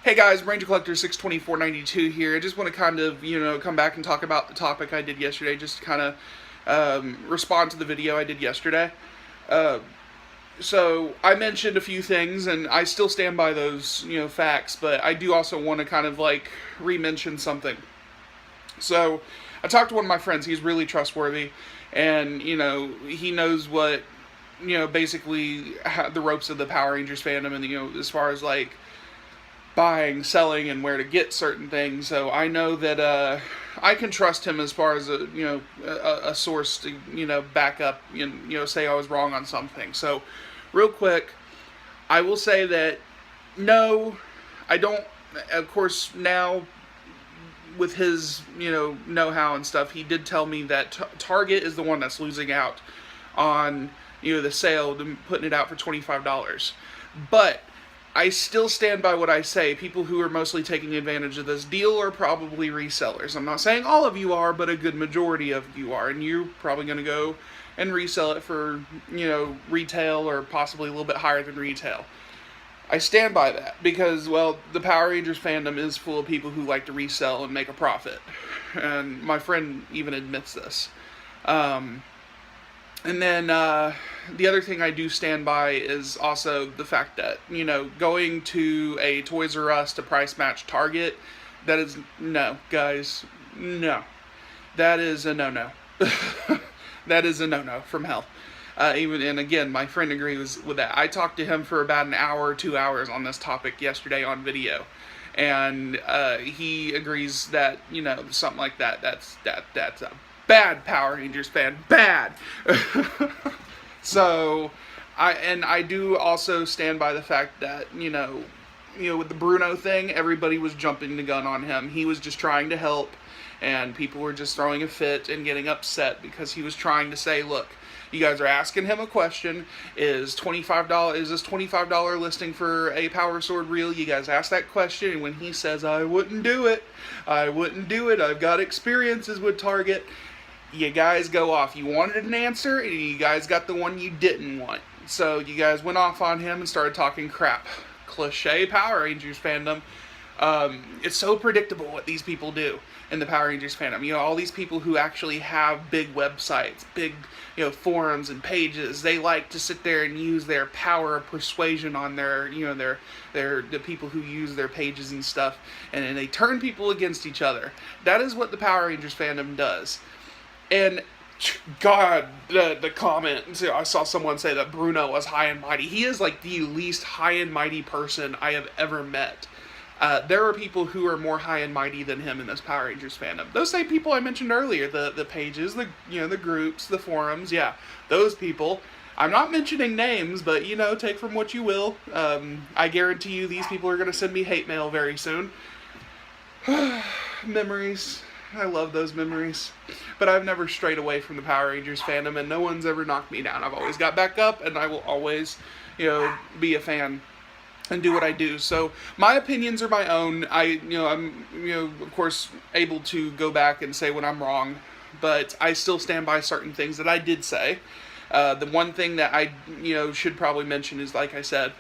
Hey guys, Ranger Collector 62492 here. I just want to kind of, come back and talk about the topic I did yesterday, just to kind of respond to the video I did yesterday. Uh, so I mentioned a few things, and I still stand by those, facts, but I do also want to kind of like re-mention something. So I talked to one of my friends. He's really trustworthy, and he knows what, basically the ropes of the Power Rangers fandom, and as far as like buying, selling, and where to get certain things. So I know that I can trust him as far as a source to back up and say I was wrong on something. So real quick, I will say that no, I don't. Of course, now with his know-how and stuff, he did tell me that Target is the one that's losing out on the sale, putting it out for $25. But I still stand by what I say. People who are mostly taking advantage of this deal are probably resellers. I'm not saying all of you are, but a good majority of you are. And you're probably going to go and resell it for, retail or possibly a little bit higher than retail. I stand by that because, well, the Power Rangers fandom is full of people who like to resell and make a profit. And my friend even admits this. And then the other thing I do stand by is also the fact that, going to a Toys R Us to price match Target, that is, no, guys, no. That is a no-no. That is a no-no from hell. And again, my friend agrees with that. I talked to him for about an hour or 2 hours on this topic yesterday on video. And he agrees that, something like that, that's a bad Power Rangers fan. Bad! So, I do also stand by the fact that, with the Bruno thing, everybody was jumping the gun on him. He was just trying to help, and people were just throwing a fit and getting upset because he was trying to say, look, you guys are asking him a question, is this $25 listing for a Power Sword real? You guys ask that question, and when he says, I wouldn't do it, I've got experiences with Target, you guys go off. You wanted an answer, and you guys got the one you didn't want. So you guys went off on him and started talking crap. Cliche Power Rangers fandom. It's so predictable what these people do in the Power Rangers fandom. All these people who actually have big websites, big, forums and pages, they like to sit there and use their power of persuasion on their, the people who use their pages and stuff, and they turn people against each other. That is what the Power Rangers fandom does. And God, the comment, I saw someone say that Bruno was high and mighty. He is like the least high and mighty person I have ever met. There are people who are more high and mighty than him in this Power Rangers fandom. Those same people I mentioned earlier, the pages, the groups, the forums, yeah, those people. I'm not mentioning names, but take from what you will. I guarantee you these people are going to send me hate mail very soon. Memories. I love those memories. But I've never strayed away from the Power Rangers fandom, and no one's ever knocked me down. I've always got back up, and I will always, be a fan and do what I do. So my opinions are my own. I'm, of course, able to go back and say when I'm wrong, but I still stand by certain things that I did say. The one thing that I, should probably mention is, like I said,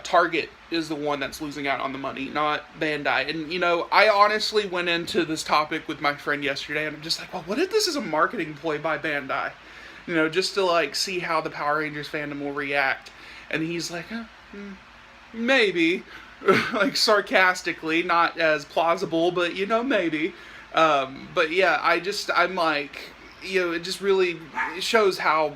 Target is the one that's losing out on the money, not Bandai. And, I honestly went into this topic with my friend yesterday, and I'm just like, well, what if this is a marketing ploy by Bandai? Just to, like, see how the Power Rangers fandom will react. And he's like, maybe. Like, sarcastically, not as plausible, but, maybe. But, yeah, I'm like, it just really shows how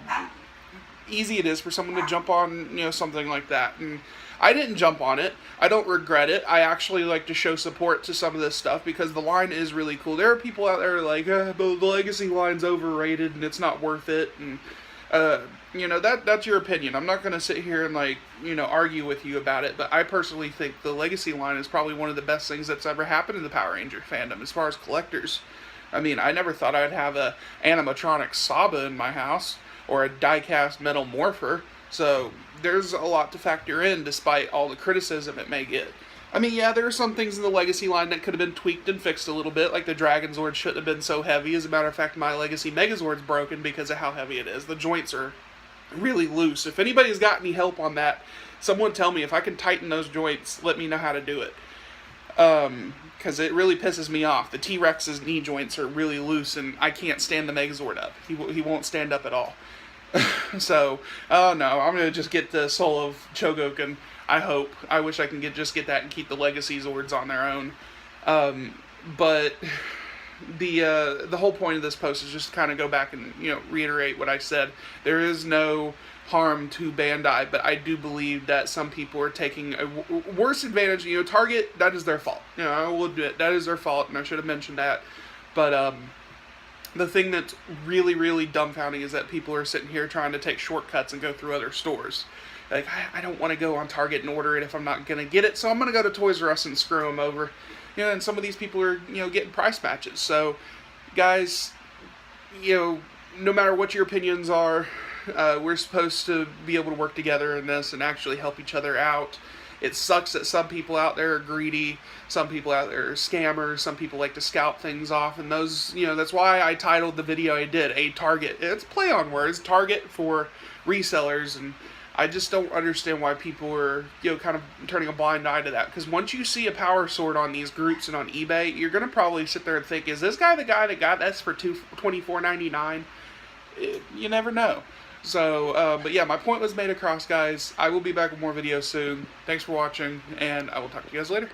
easy it is for someone to jump on, something like that. And I didn't jump on it. I don't regret it. I actually like to show support to some of this stuff because the line is really cool. There are people out there like, the Legacy line's overrated and it's not worth it. And, that's your opinion. I'm not going to sit here and argue with you about it, but I personally think the Legacy line is probably one of the best things that's ever happened in the Power Ranger fandom as far as collectors. I mean, I never thought I'd have a animatronic Saba in my house, or a die-cast Metal Morpher, so there's a lot to factor in despite all the criticism it may get. I mean, yeah, there are some things in the Legacy line that could have been tweaked and fixed a little bit, like the Dragon Zord shouldn't have been so heavy. As a matter of fact, my Legacy Megazord's broken because of how heavy it is. The joints are really loose. If anybody's got any help on that, someone tell me. If I can tighten those joints, let me know how to do it. Because it really pisses me off. The T-Rex's knee joints are really loose, and I can't stand the Megazord up. He won't stand up at all. So, oh no, I'm gonna just get the Soul of Chogokin. I hope. I wish I can just get that and keep the Legacy Zords on their own. But the whole point of this post is just kind of go back and reiterate what I said. There is no harm to Bandai, but I do believe that some people are taking a worse advantage. Target, that is their fault. I will admit that is their fault, and I should have mentioned that. But the thing that's really, really dumbfounding is that people are sitting here trying to take shortcuts and go through other stores. Like, I don't want to go on Target and order it if I'm not going to get it, so I'm going to go to Toys R Us and screw them over. And some of these people are, getting price matches. So, guys, no matter what your opinions are, we're supposed to be able to work together in this and actually help each other out. It sucks that some people out there are greedy, some people out there are scammers, some people like to scalp things off, and those, that's why I titled the video I did, A Target. It's play on words, Target for resellers, and I just don't understand why people are, kind of turning a blind eye to that. Because once you see a Power Sword on these groups and on eBay, you're going to probably sit there and think, is this guy the guy that got this for $24.99? You never know. So, but yeah, my point was made across, guys. I will be back with more videos soon. Thanks for watching, and I will talk to you guys later.